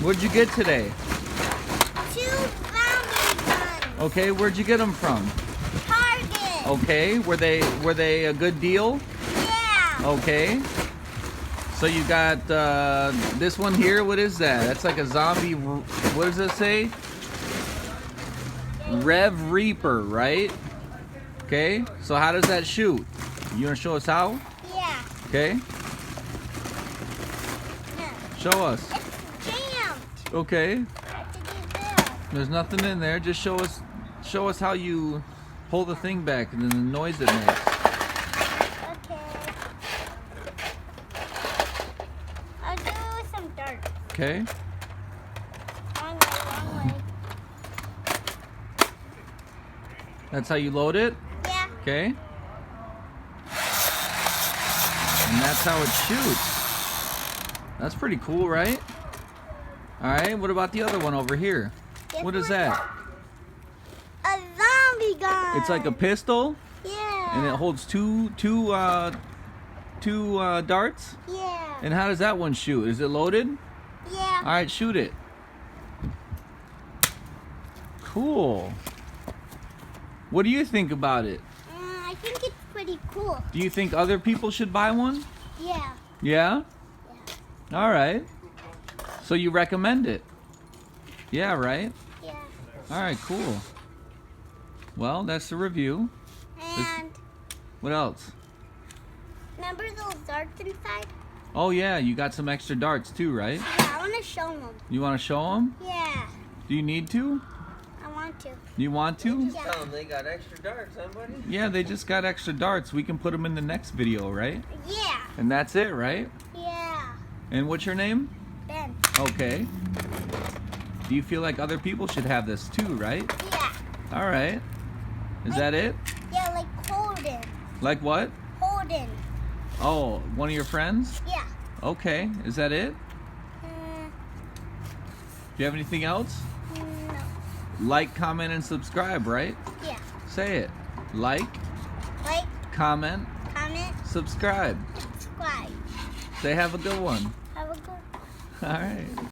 What'd you get today? 2 zombie guns. Okay, where'd you get them from? Target. Okay, were they a good deal? Yeah. Okay. So you got this one here. What is that? That's like a zombie. What does it say? Rev Reaper, right? Okay. So how does that shoot? You wanna show us how? Yeah. Okay. No. Show us. It's jammed. Okay. I have to do this. There's nothing in there. Just show us how you pull the thing back and then the noise it makes. Okay. I'll do some darts. Okay. Wrong way. That's how you load it. Yeah. Okay. And that's how it shoots. That's pretty cool, right? All right. What about the other one over here? What is that? A zombie gun. It's like a pistol, Yeah. and it holds two darts. Yeah. And how does that one shoot? Is it loaded? Yeah. All right, shoot it. Cool. What do you think about it? I think it's pretty cool. Do you think other people should buy one? Yeah. Yeah? Yeah. All right. So you recommend it? Yeah, right? Yeah. All right, cool. Well, that's the review. And What else? remember those darts inside? Oh, yeah, you got some extra darts too, right? Yeah, I want to show them. You want to show them? Yeah, Do you need to? I want to. You want to? Yeah. Tell them they got extra darts, huh, buddy? Yeah, they just got extra darts. We can put them in the next video, right? Yeah. And that's it, right? Yeah. And what's your name? Ben. Okay. Do you feel like other people should have this too, right? Yeah. All right. Is that it? Yeah, like Holden. Like what? Holden. Oh, one of your friends? Yeah. Okay. Is that it? Mm, Do you have anything else? no. Like, comment, and subscribe, right? Yeah. Say it. Like, Like, comment, comment, subscribe. subscribe. Say have a good one. Have a good All right.